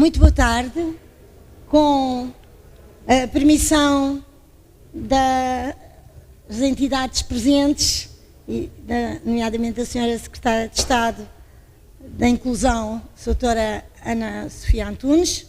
Muito boa tarde. Com a permissão das entidades presentes, nomeadamente da Sra. Secretária de Estado da Inclusão, Sra. Ana Sofia Antunes,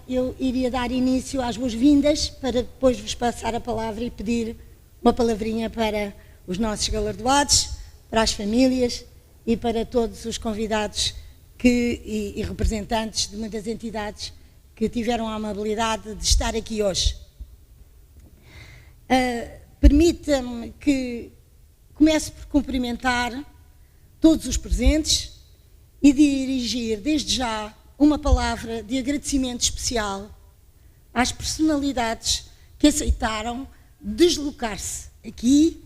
eu iria dar início às boas-vindas para depois vos passar a palavra e pedir uma palavrinha para os nossos galardoados, para as famílias e para todos os convidados e representantes de muitas entidades que tiveram a amabilidade de estar aqui hoje. Permita-me que comece por cumprimentar todos os presentes e dirigir desde já uma palavra de agradecimento especial às personalidades que aceitaram deslocar-se aqui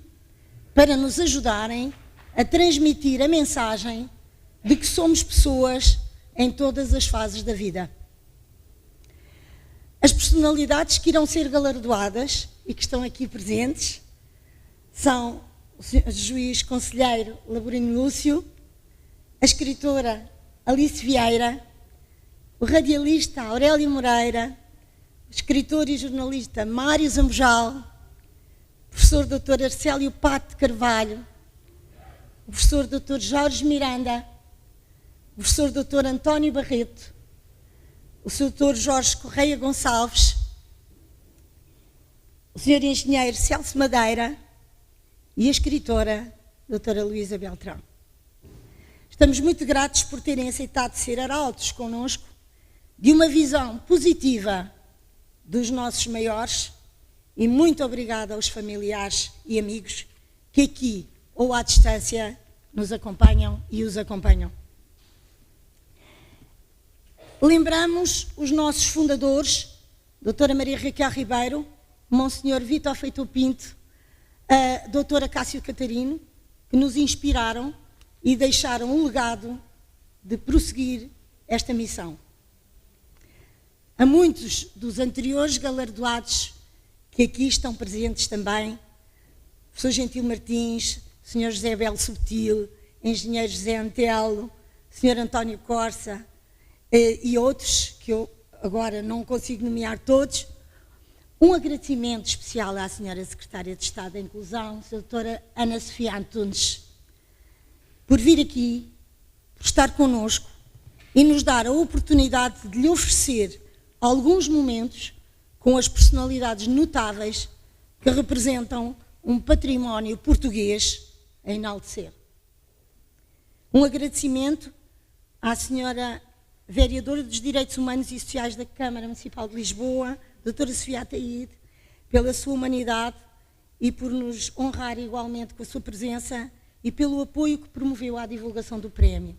para nos ajudarem a transmitir a mensagem de que somos pessoas em todas as fases da vida. As personalidades que irão ser galardoadas e que estão aqui presentes são o juiz conselheiro Laborino Lúcio, a escritora Alice Vieira, o radialista Aurélio Moreira, o escritor e jornalista Mário Zambojal, o professor Dr. Arcélio Pato de Carvalho, o professor Dr. Jorge Miranda, o professor Dr. António Barreto, o Dr. Jorge Correia Gonçalves, o Sr. Engenheiro Celso Madeira e a escritora Dra. Luísa Beltrão. Estamos muito gratos por terem aceitado ser arautos connosco de uma visão positiva dos nossos maiores e muito obrigada aos familiares e amigos que aqui ou à distância nos acompanham e os acompanham. Lembramos os nossos fundadores, Dra. Maria Raquel Ribeiro, Monsenhor Vítor Feitor Pinto, a Dra. Cássio Catarino, que nos inspiraram e deixaram o legado de prosseguir esta missão. A muitos dos anteriores galardoados que aqui estão presentes também, Professor Gentil Martins, Sr. José Belo Subtil, Engenheiro José Antelo, Sr. António Corsa, e outros que eu agora não consigo nomear todos, um agradecimento especial à Sra. Secretária de Estado da Inclusão, a Dra. Ana Sofia Antunes, por vir aqui, por estar connosco e nos dar a oportunidade de lhe oferecer alguns momentos com as personalidades notáveis que representam um património português a enaltecer. Um agradecimento à Sra. Vereadora dos Direitos Humanos e Sociais da Câmara Municipal de Lisboa, Dra. Sofia Ataíde, pela sua humanidade e por nos honrar igualmente com a sua presença e pelo apoio que promoveu à divulgação do prémio.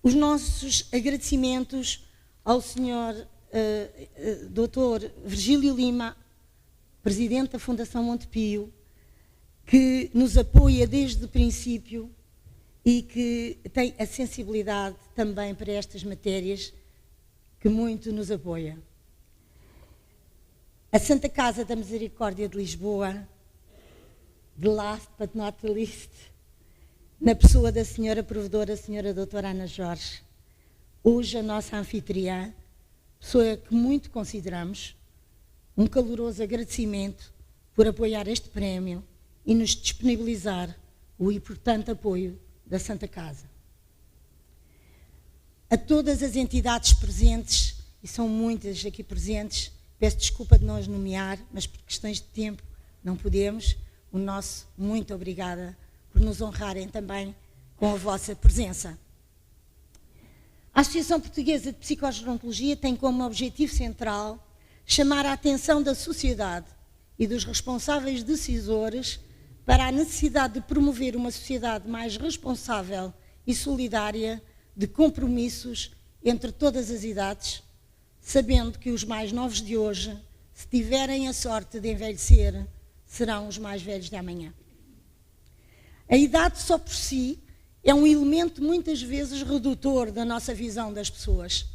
Os nossos agradecimentos ao Sr. Dr. Virgílio Lima, Presidente da Fundação Montepio, que nos apoia desde o princípio e que tem a sensibilidade também para estas matérias, que muito nos apoia. A Santa Casa da Misericórdia de Lisboa, de last but not least, na pessoa da Senhora Provedora, a Senhora Doutora Ana Jorge, hoje a nossa anfitriã, pessoa que muito consideramos, um caloroso agradecimento por apoiar este prémio e nos disponibilizar o importante apoio da Santa Casa. A todas as entidades presentes, e são muitas aqui presentes, peço desculpa de não as nomear, mas por questões de tempo não podemos, o nosso muito obrigada por nos honrarem também com a vossa presença. A Associação Portuguesa de Psicogerontologia tem como objetivo central chamar a atenção da sociedade e dos responsáveis decisores para a necessidade de promover uma sociedade mais responsável e solidária de compromissos entre todas as idades, sabendo que os mais novos de hoje, se tiverem a sorte de envelhecer, serão os mais velhos de amanhã. A idade só por si é um elemento muitas vezes redutor da nossa visão das pessoas.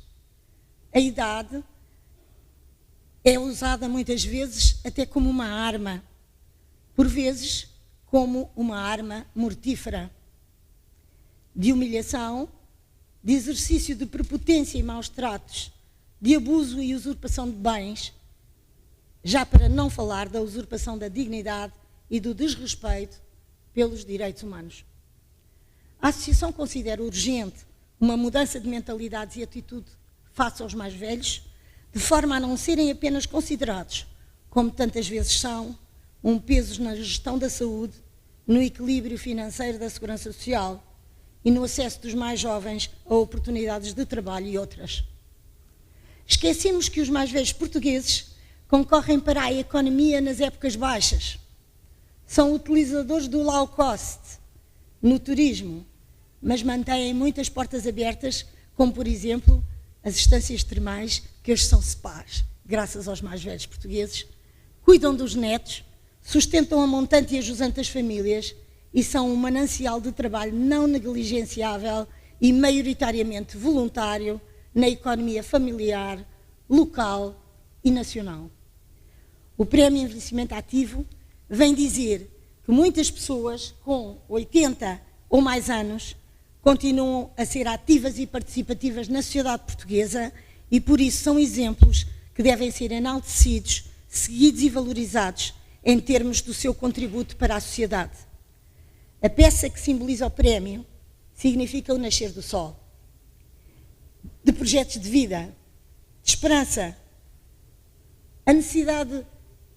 A idade é usada muitas vezes até como uma arma, por vezes como uma arma mortífera, de humilhação, de exercício de prepotência e maus tratos, de abuso e usurpação de bens, já para não falar da usurpação da dignidade e do desrespeito pelos direitos humanos. A Associação considera urgente uma mudança de mentalidades e atitude face aos mais velhos, de forma a não serem apenas considerados, como tantas vezes são, um peso na gestão da saúde, no equilíbrio financeiro da segurança social e no acesso dos mais jovens a oportunidades de trabalho e outras. Esquecemos que os mais velhos portugueses concorrem para a economia nas épocas baixas. São utilizadores do low cost no turismo, mas mantêm muitas portas abertas, como por exemplo as estâncias termais, que hoje são spas, graças aos mais velhos portugueses, cuidam dos netos, sustentam a montante e a jusante as famílias e são um manancial de trabalho não negligenciável e maioritariamente voluntário na economia familiar, local e nacional. O Prémio Envelhecimento Ativo vem dizer que muitas pessoas com 80 ou mais anos continuam a ser ativas e participativas na sociedade portuguesa e por isso são exemplos que devem ser enaltecidos, seguidos e valorizados em termos do seu contributo para a sociedade. A peça que simboliza o prémio significa o nascer do sol, de projetos de vida, de esperança, a necessidade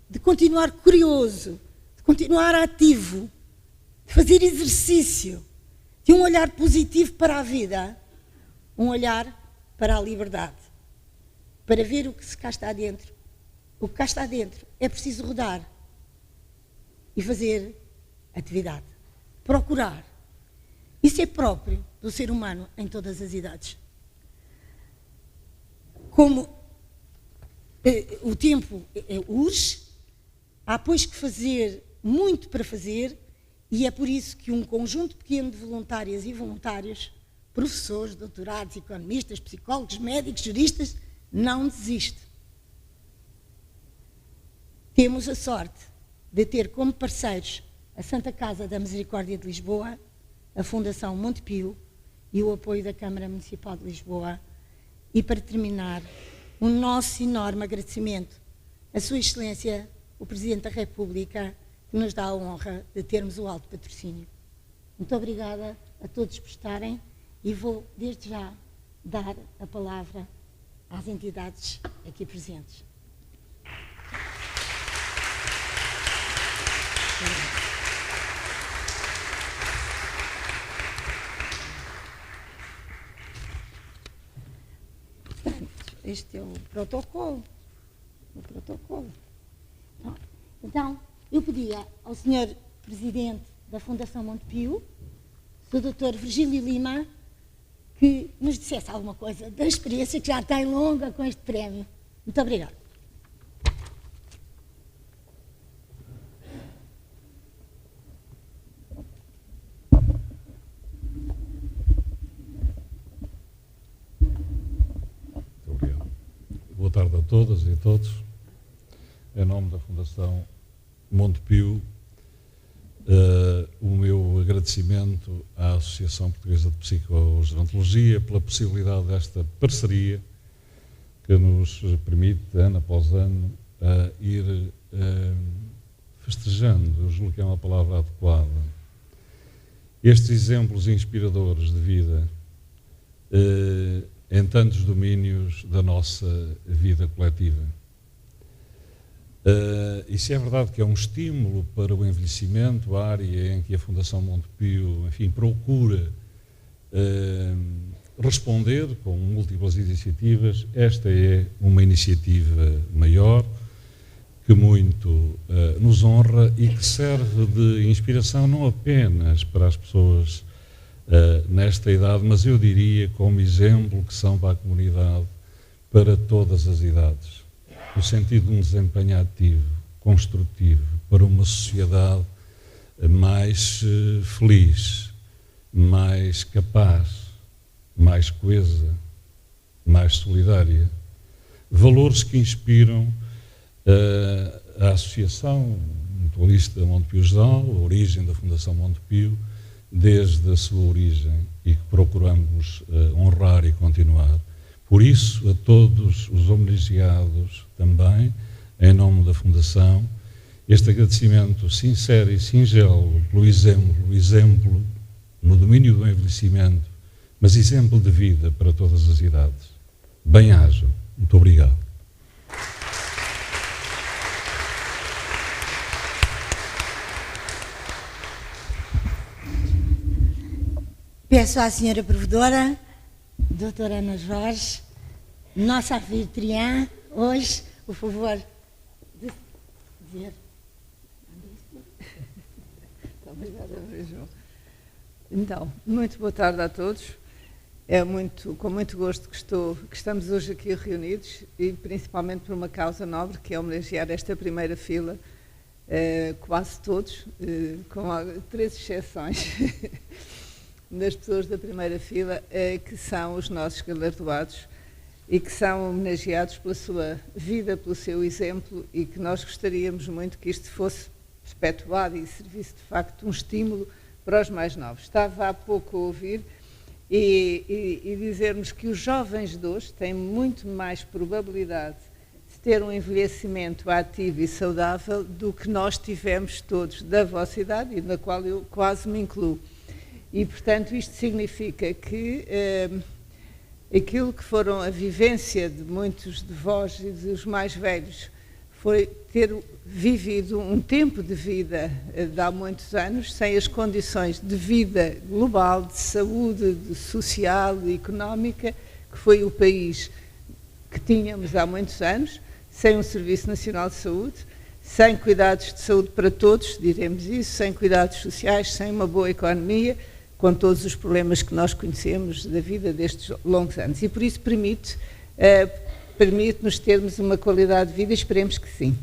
de continuar curioso, de continuar ativo, de fazer exercício, de um olhar positivo para a vida, um olhar para a liberdade, para ver o que cá está dentro. O que cá está dentro é preciso rodar e fazer atividade, procurar. Isso é próprio do ser humano em todas as idades. Como o tempo urge, há pois que fazer muito para fazer e é por isso que um conjunto pequeno de voluntárias e voluntários, professores, doutorados, economistas, psicólogos, médicos, juristas, não desiste. Temos a sorte de ter como parceiros a Santa Casa da Misericórdia de Lisboa, a Fundação Montepio e o apoio da Câmara Municipal de Lisboa. E para terminar, o nosso enorme agradecimento à Sua Excelência, o Presidente da República, que nos dá a honra de termos o alto patrocínio. Muito obrigada a todos por estarem e vou, desde já, dar a palavra às entidades aqui presentes. Portanto, este é o protocolo. Então, eu pedia ao Sr. Presidente da Fundação Montepio, o Dr. Virgílio Lima, que nos dissesse alguma coisa da experiência que já tem longa com este prémio. Muito obrigada. Muito obrigado. Boa tarde a todas e a todos. Em nome da Fundação Montepio, o meu agradecimento à Associação Portuguesa de Psicogerontologia pela possibilidade desta parceria que nos permite, ano após ano, ir festejando, eu julgo que é uma palavra adequada, estes exemplos inspiradores de vida em tantos domínios da nossa vida coletiva. E se é verdade que é um estímulo para o envelhecimento, a área em que a Fundação Montepio, enfim, procura responder com múltiplas iniciativas, esta é uma iniciativa maior, que muito nos honra e que serve de inspiração não apenas para as pessoas nesta idade, mas eu diria como exemplo que são para a comunidade, para todas as idades. No sentido de um desempenho ativo, construtivo, para uma sociedade mais feliz, mais capaz, mais coesa, mais solidária. Valores que inspiram a Associação Mutualista Montepio Geral, a origem da Fundação Montepio, desde a sua origem e que procuramos honrar e continuar. Por isso, a todos os homenageados também, em nome da Fundação, este agradecimento sincero e singelo pelo exemplo no domínio do envelhecimento, mas exemplo de vida para todas as idades. Bem-ajam. Muito obrigado. Peço à senhora provedora, doutora Ana Jorge, nossa anfitriã, hoje, por favor, de dizer. Obrigada, João. Então, muito boa tarde a todos. É com muito gosto que estamos hoje aqui reunidos e principalmente por uma causa nobre, que é homenagear esta primeira fila, quase todos, com 3 exceções, das pessoas da primeira fila, que são os nossos galardoados e que são homenageados pela sua vida, pelo seu exemplo, e que nós gostaríamos muito que isto fosse perpetuado e servisse de facto um estímulo para os mais novos. Estava há pouco a ouvir e dizermos que os jovens de hoje têm muito mais probabilidade de ter um envelhecimento ativo e saudável do que nós tivemos todos da vossa idade, e na qual eu quase me incluo. E, portanto, isto significa que aquilo que foram a vivência de muitos de vós e dos mais velhos foi ter vivido um tempo de vida de há muitos anos, sem as condições de vida global, de saúde, de social e económica, que foi o país que tínhamos há muitos anos, sem um Serviço Nacional de Saúde, sem cuidados de saúde para todos, diremos isso, sem cuidados sociais, sem uma boa economia, com todos os problemas que nós conhecemos da vida destes longos anos. E por isso permite-nos termos uma qualidade de vida, e esperemos que sim.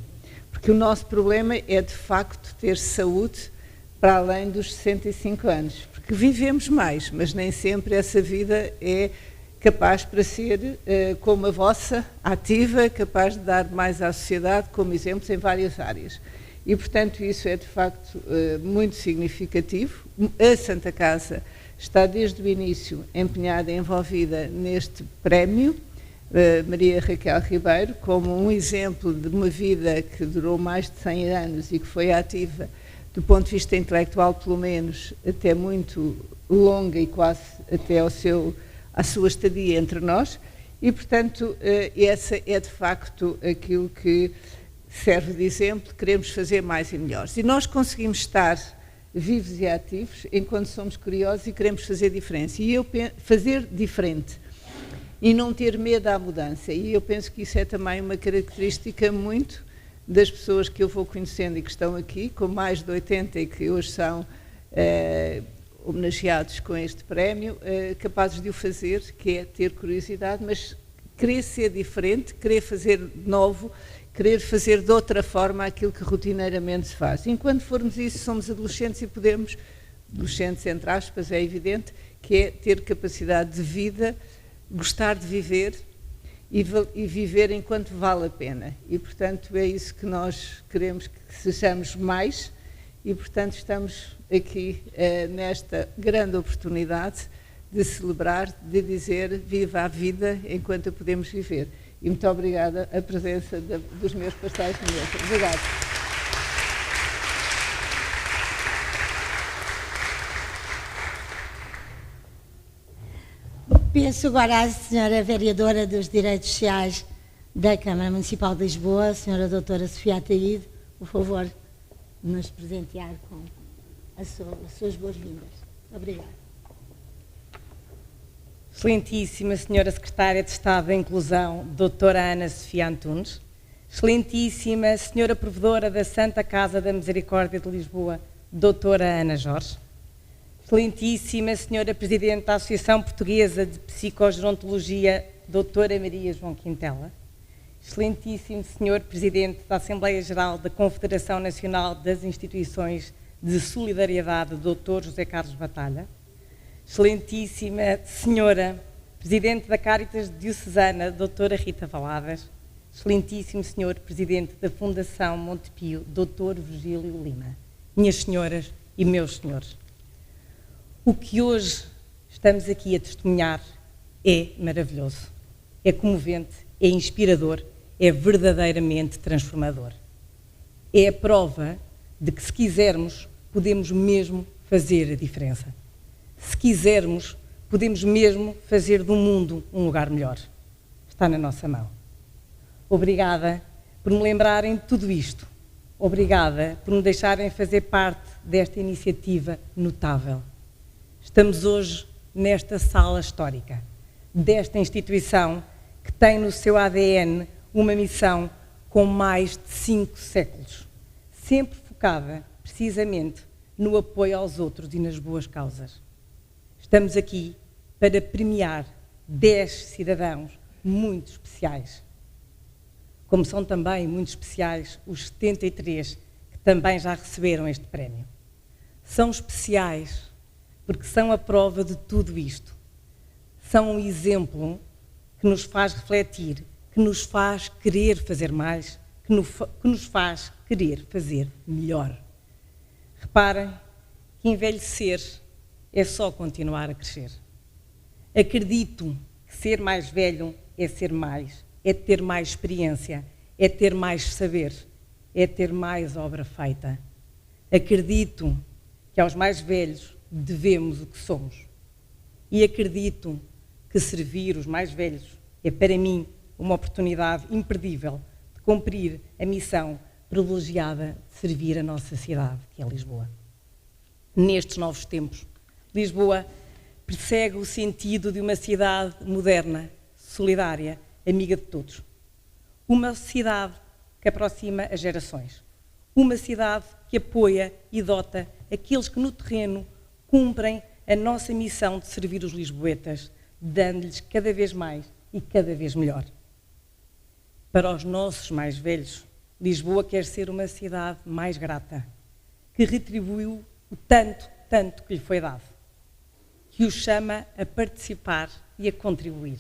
Porque o nosso problema é, de facto, ter saúde para além dos 65 anos. Porque vivemos mais, mas nem sempre essa vida é capaz para ser como a vossa, ativa, capaz de dar mais à sociedade, como exemplos em várias áreas. E, portanto, isso é, de facto, muito significativo. A Santa Casa está, desde o início, empenhada e envolvida neste prémio, Maria Raquel Ribeiro, como um exemplo de uma vida que durou mais de 100 anos e que foi ativa, do ponto de vista intelectual, pelo menos, até muito longa e quase até à sua estadia entre nós. E, portanto, essa é, de facto, aquilo que serve de exemplo. Queremos fazer mais e melhores. E nós conseguimos estar vivos e ativos enquanto somos curiosos e queremos fazer diferença. E fazer diferente e não ter medo à mudança. E eu penso que isso é também uma característica muito das pessoas que eu vou conhecendo e que estão aqui, com mais de 80 e que hoje são homenageados com este prémio, capazes de o fazer, que é ter curiosidade, mas querer ser diferente, querer fazer novo, querer fazer de outra forma aquilo que rotineiramente se faz. Enquanto formos isso, somos adolescentes e podemos, adolescentes entre aspas, é evidente, que é ter capacidade de vida, gostar de viver e viver enquanto vale a pena. E, portanto, é isso que nós queremos, que sejamos mais, e, portanto, estamos aqui nesta grande oportunidade de celebrar, de dizer viva a vida enquanto a podemos viver. E muito obrigada a presença dos meus parceiros de mesa. Obrigada. Peço agora à senhora vereadora dos Direitos Sociais da Câmara Municipal de Lisboa, a senhora doutora Sofia Ataíde, por favor, nos presentear com as suas boas-vindas. Obrigada. Excelentíssima Senhora Secretária de Estado da Inclusão, doutora Ana Sofia Antunes, Excelentíssima Senhora Provedora da Santa Casa da Misericórdia de Lisboa, doutora Ana Jorge, Excelentíssima Senhora Presidente da Associação Portuguesa de Psicogerontologia, doutora Maria João Quintela, Excelentíssimo Senhor Presidente da Assembleia Geral da Confederação Nacional das Instituições de Solidariedade, doutor José Carlos Batalha, Excelentíssima Senhora Presidente da Cáritas Diocesana, doutora Rita Valadas, Excelentíssimo Senhor Presidente da Fundação Montepio, doutor Virgílio Lima, minhas senhoras e meus senhores. O que hoje estamos aqui a testemunhar é maravilhoso, é comovente, é inspirador, é verdadeiramente transformador. É a prova de que, se quisermos, podemos mesmo fazer a diferença. Se quisermos, podemos mesmo fazer do mundo um lugar melhor. Está na nossa mão. Obrigada por me lembrarem de tudo isto. Obrigada por me deixarem fazer parte desta iniciativa notável. Estamos hoje nesta sala histórica, desta instituição que tem no seu ADN uma missão com mais de 5 séculos, sempre focada precisamente no apoio aos outros e nas boas causas. Estamos aqui para premiar 10 cidadãos muito especiais, como são também muito especiais os 73 que também já receberam este prémio. São especiais porque são a prova de tudo isto. São um exemplo que nos faz refletir, que nos faz querer fazer mais, que nos faz querer fazer melhor. Reparem que envelhecer é só continuar a crescer. Acredito que ser mais velho é ser mais, é ter mais experiência, é ter mais saber, é ter mais obra feita. Acredito que aos mais velhos devemos o que somos. E acredito que servir os mais velhos é, para mim, uma oportunidade imperdível de cumprir a missão privilegiada de servir a nossa cidade, que é Lisboa. Nestes novos tempos, Lisboa persegue o sentido de uma cidade moderna, solidária, amiga de todos. Uma cidade que aproxima as gerações. Uma cidade que apoia e dota aqueles que no terreno cumprem a nossa missão de servir os lisboetas, dando-lhes cada vez mais e cada vez melhor. Para os nossos mais velhos, Lisboa quer ser uma cidade mais grata, que retribuiu o tanto que lhe foi dado, que os chama a participar e a contribuir,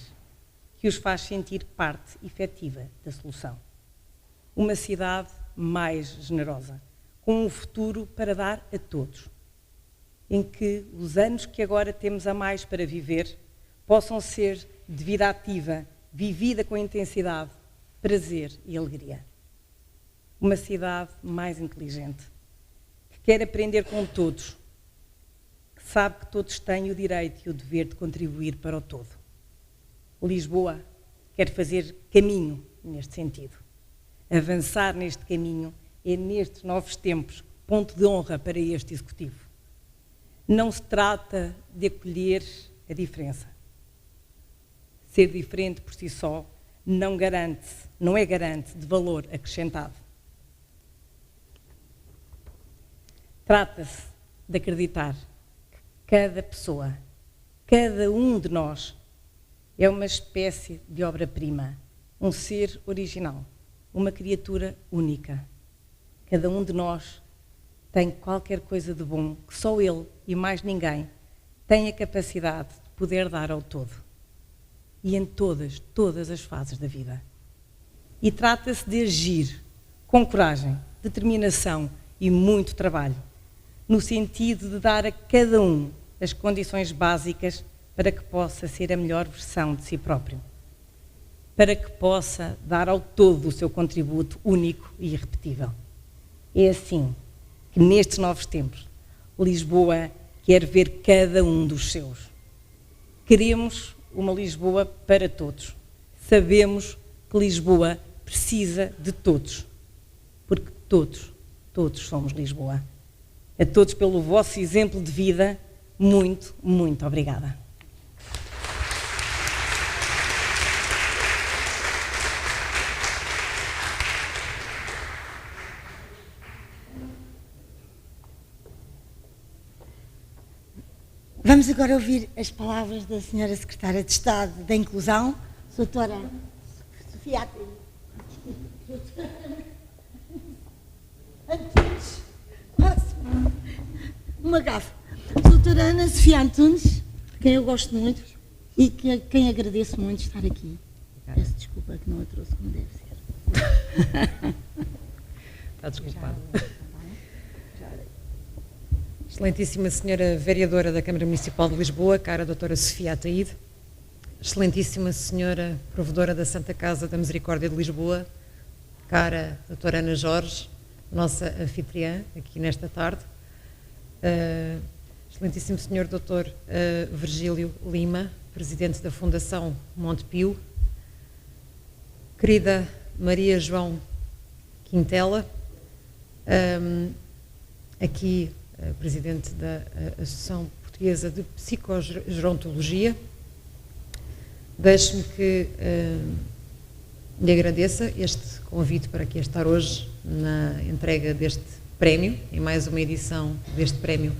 que os faz sentir parte efetiva da solução. Uma cidade mais generosa, com um futuro para dar a todos, em que os anos que agora temos a mais para viver possam ser de vida ativa, vivida com intensidade, prazer e alegria. Uma cidade mais inteligente, que quer aprender com todos, que sabe que todos têm o direito e o dever de contribuir para o todo. Lisboa quer fazer caminho neste sentido. Avançar neste caminho é, nestes novos tempos, ponto de honra para este Executivo. Não se trata de acolher a diferença. Ser diferente por si só não é garante de valor acrescentado. Trata-se de acreditar que cada pessoa, cada um de nós, é uma espécie de obra-prima, um ser original, uma criatura única. Cada um de nós tem qualquer coisa de bom que só ele e mais ninguém tem a capacidade de poder dar ao todo. E em todas as fases da vida. E trata-se de agir com coragem, determinação e muito trabalho, no sentido de dar a cada um as condições básicas para que possa ser a melhor versão de si próprio, para que possa dar ao todo o seu contributo único e irrepetível. É assim que, nestes novos tempos, Lisboa quer ver cada um dos seus. Queremos uma Lisboa para todos. Sabemos que Lisboa precisa de todos, porque todos somos Lisboa. A todos, pelo vosso exemplo de vida, muito obrigada. Vamos agora ouvir as palavras da Senhora Secretária de Estado da Inclusão, Doutora Sofia Antunes. Uma gafa. Doutora Ana Sofia Antunes, quem eu gosto muito e quem agradeço muito estar aqui. Peço desculpa que não a trouxe como deve ser. Está desculpado. Excelentíssima Senhora Vereadora da Câmara Municipal de Lisboa, cara doutora Sofia Ataíde, Excelentíssima Senhora Provedora da Santa Casa da Misericórdia de Lisboa, cara doutora Ana Jorge, nossa anfitriã aqui nesta tarde, Excelentíssimo Senhor Doutor Virgílio Lima, Presidente da Fundação Montepio, querida Maria João Quintela, aqui Presidente da Associação Portuguesa de Psicogerontologia. Deixe-me que lhe agradeça este convite para aqui estar hoje na entrega deste prémio, em mais uma edição deste prémio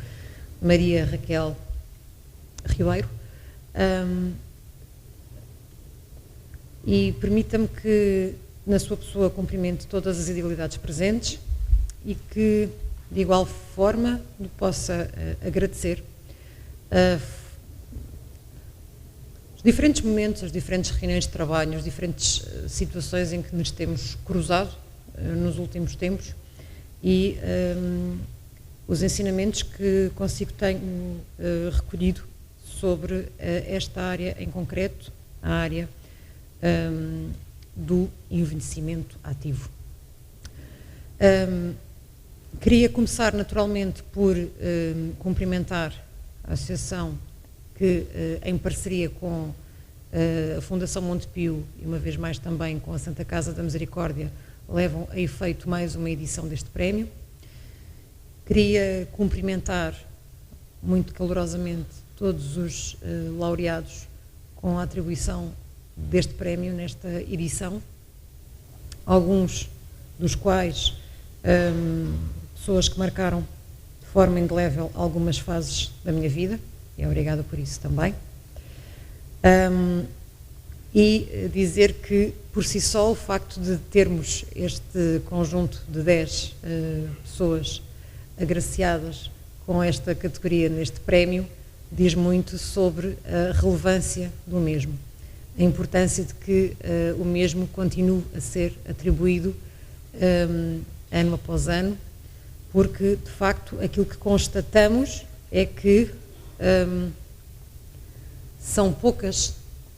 Maria Raquel Ribeiro. E permita-me que, na sua pessoa, cumprimente todas as idealidades presentes e que, de igual forma, lhe possa agradecer os diferentes momentos, as diferentes reuniões de trabalho, as diferentes situações em que nos temos cruzado nos últimos tempos e os ensinamentos que consigo tenho recolhido sobre esta área em concreto, a área do envelhecimento ativo. Queria começar naturalmente por cumprimentar a Associação que, em parceria com a Fundação Montepio e uma vez mais também com a Santa Casa da Misericórdia, levam a efeito mais uma edição deste prémio. Queria cumprimentar muito calorosamente todos os laureados com a atribuição deste prémio nesta edição, alguns dos quais pessoas que marcaram de forma indelével algumas fases da minha vida, e obrigada por isso também. E dizer que, por si só, o facto de termos este conjunto de 10 pessoas agraciadas com esta categoria neste prémio, diz muito sobre a relevância do mesmo, a importância de que o mesmo continue a ser atribuído ano após ano, porque, de facto, aquilo que constatamos é que são poucas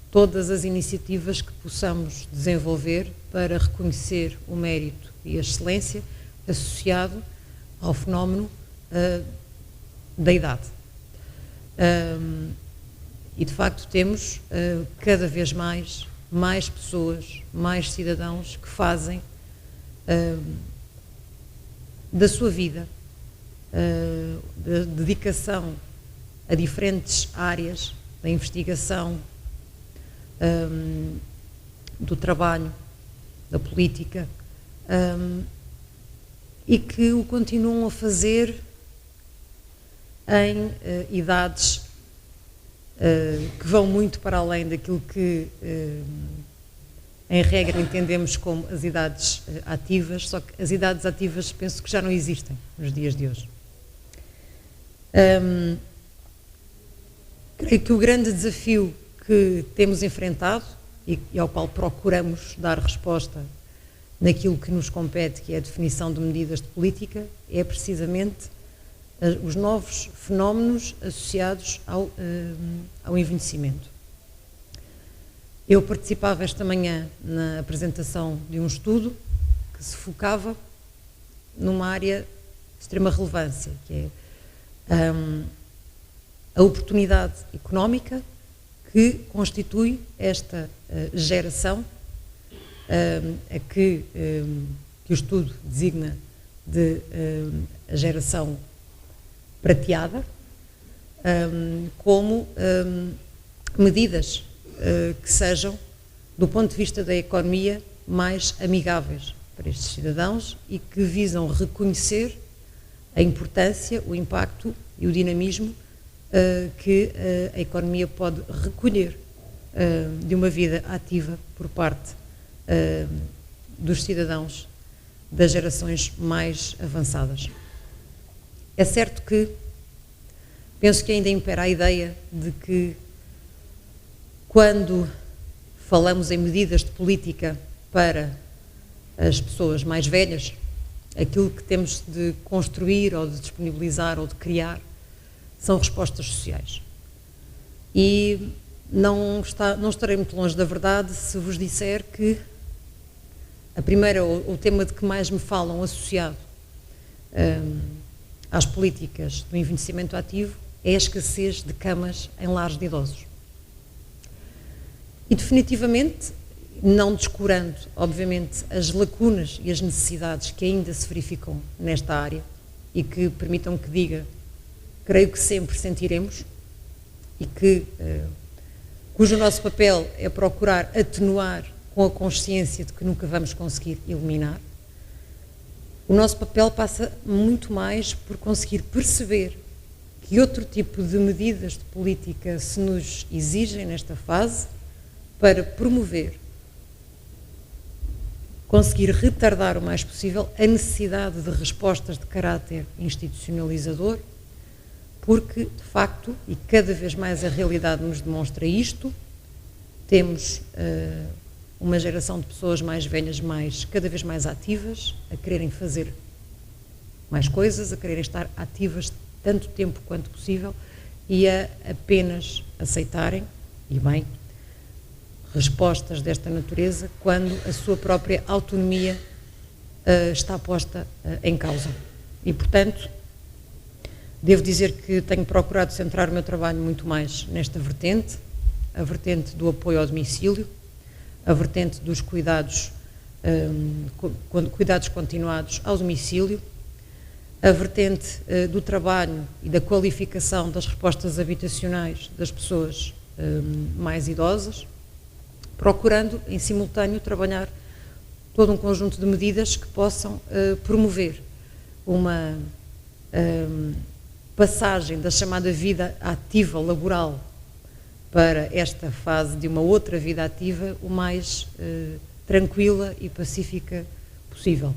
todas as iniciativas que possamos desenvolver para reconhecer o mérito e a excelência associado ao fenómeno da idade. E, de facto, temos cada vez mais pessoas, mais cidadãos que fazem da sua vida, da dedicação a diferentes áreas da investigação, do trabalho, da política, e que o continuam a fazer em idades que vão muito para além daquilo que, em regra, entendemos como as idades ativas, só que as idades ativas penso que já não existem nos dias de hoje. Creio que o grande desafio que temos enfrentado e ao qual procuramos dar resposta naquilo que nos compete, que é a definição de medidas de política, é precisamente os novos fenómenos associados ao envelhecimento. Eu participava esta manhã na apresentação de um estudo que se focava numa área de extrema relevância, que é a oportunidade económica que constitui esta geração, a que o estudo designa de a geração prateada, como medidas que sejam, do ponto de vista da economia, mais amigáveis para estes cidadãos e que visam reconhecer a importância, o impacto e o dinamismo que a economia pode recolher de uma vida ativa por parte dos cidadãos das gerações mais avançadas. É certo que penso que ainda impera a ideia de que quando falamos em medidas de política para as pessoas mais velhas, aquilo que temos de construir ou de disponibilizar ou de criar são respostas sociais. E não estarei muito longe da verdade se vos disser que o tema de que mais me falam associado às políticas do envelhecimento ativo é a escassez de camas em lares de idosos. E definitivamente, não descurando, obviamente, as lacunas e as necessidades que ainda se verificam nesta área e que permitam que diga, creio que sempre sentiremos e cujo nosso papel é procurar atenuar com a consciência de que nunca vamos conseguir eliminar. O nosso papel passa muito mais por conseguir perceber que outro tipo de medidas de política se nos exigem nesta fase para promover, conseguir retardar o mais possível a necessidade de respostas de caráter institucionalizador, porque, de facto, e cada vez mais a realidade nos demonstra isto, temos uma geração de pessoas mais velhas, cada vez mais ativas, a quererem fazer mais coisas, a quererem estar ativas tanto tempo quanto possível e a apenas aceitarem, e bem, respostas desta natureza quando a sua própria autonomia está posta em causa. E, portanto, devo dizer que tenho procurado centrar o meu trabalho muito mais nesta vertente, a vertente do apoio ao domicílio, a vertente dos cuidados continuados ao domicílio, a vertente do trabalho e da qualificação das respostas habitacionais das pessoas mais idosas, procurando, em simultâneo, trabalhar todo um conjunto de medidas que possam promover uma passagem da chamada vida ativa laboral para esta fase de uma outra vida ativa o mais tranquila e pacífica possível.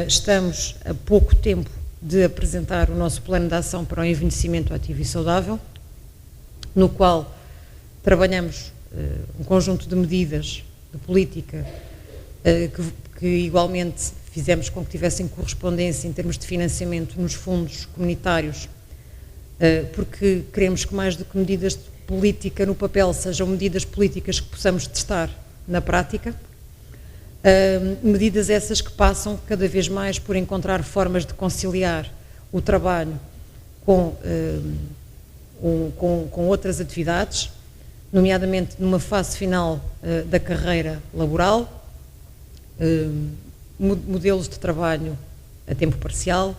Estamos a pouco tempo de apresentar o nosso plano de ação para o envelhecimento ativo e saudável, no qual trabalhamos um conjunto de medidas de política que igualmente fizemos com que tivessem correspondência em termos de financiamento nos fundos comunitários, porque queremos que mais do que medidas de política no papel sejam medidas políticas que possamos testar na prática, medidas essas que passam cada vez mais por encontrar formas de conciliar o trabalho com outras atividades, nomeadamente numa fase final da carreira laboral, modelos de trabalho a tempo parcial,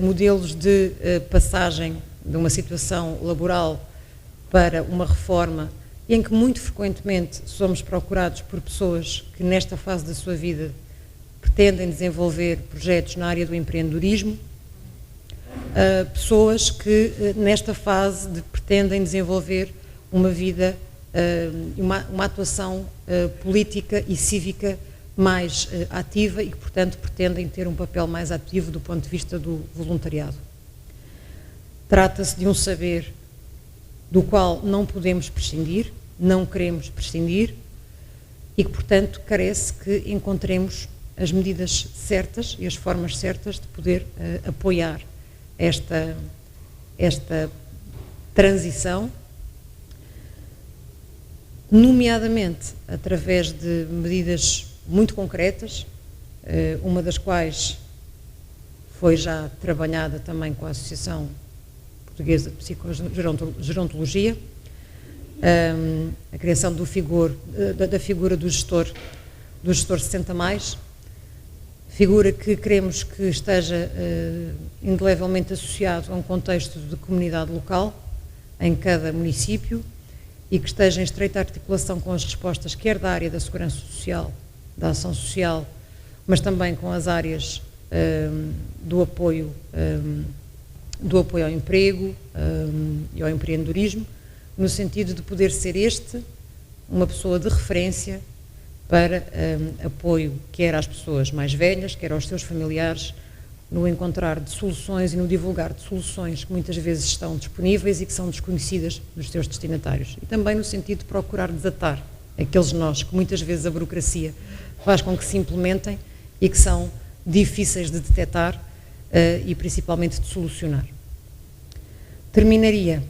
modelos de passagem de uma situação laboral para uma reforma em que muito frequentemente somos procurados por pessoas que nesta fase da sua vida pretendem desenvolver projetos na área do empreendedorismo, pessoas que nesta fase pretendem desenvolver uma vida, uma atuação política e cívica mais ativa e que, portanto, pretendem ter um papel mais ativo do ponto de vista do voluntariado. Trata-se de um saber do qual não podemos prescindir, não queremos prescindir e que, portanto, carece que encontremos as medidas certas e as formas certas de poder apoiar esta transição, nomeadamente através de medidas muito concretas, uma das quais foi já trabalhada também com a Associação Portuguesa de Psicogerontologia, a criação da figura do gestor 60+, figura que queremos que esteja indelevelmente associado a um contexto de comunidade local, em cada município, e que esteja em estreita articulação com as respostas quer da área da segurança social, da ação social, mas também com as áreas do apoio ao emprego e ao empreendedorismo, no sentido de poder ser uma pessoa de referência para apoio quer às pessoas mais velhas, quer aos seus familiares, no encontrar de soluções e no divulgar de soluções que muitas vezes estão disponíveis e que são desconhecidas dos seus destinatários. E também no sentido de procurar desatar aqueles nós que muitas vezes a burocracia faz com que se implementem e que são difíceis de detectar e principalmente de solucionar. Terminaria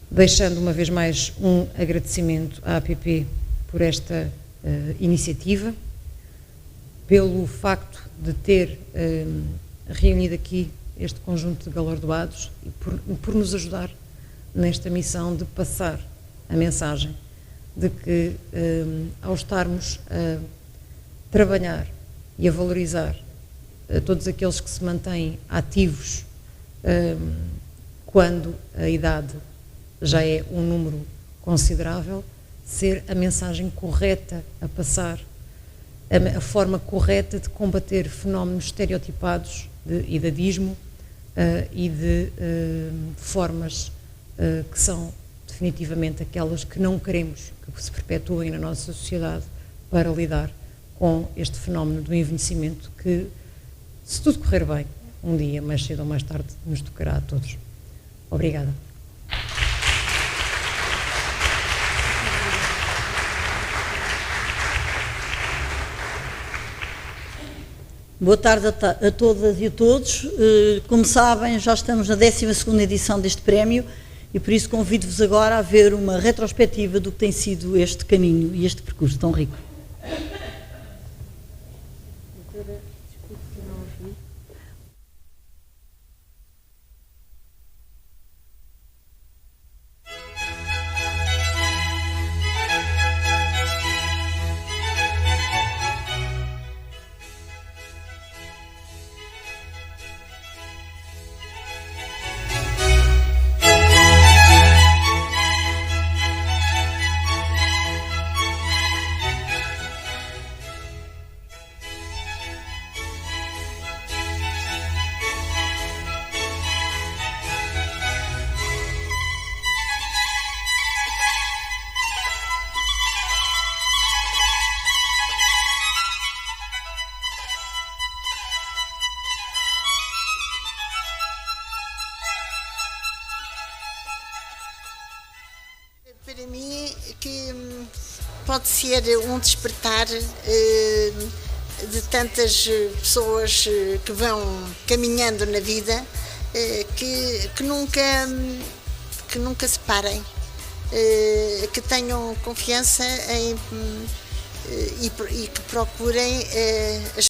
deixando uma vez mais um agradecimento à APP por esta iniciativa, pelo facto de ter reunido aqui este conjunto de galardoados e por nos ajudar nesta missão de passar a mensagem de que, ao estarmos a trabalhar e a valorizar todos aqueles que se mantêm ativos quando a idade já é um número considerável, ser a mensagem correta a passar, a forma correta de combater fenómenos estereotipados de idadismo e de formas que são definitivamente aquelas que não queremos que se perpetuem na nossa sociedade para lidar com este fenómeno do envelhecimento que, se tudo correr bem, um dia, mais cedo ou mais tarde, nos tocará a todos. Obrigada. Boa tarde a todas e a todos. Como sabem, já estamos na 12ª edição deste prémio e por isso convido-vos agora a ver uma retrospectiva do que tem sido este caminho e este percurso tão rico. Para mim, que pode ser um despertar de tantas pessoas que vão caminhando na vida, que nunca se parem, que tenham confiança e que procurem as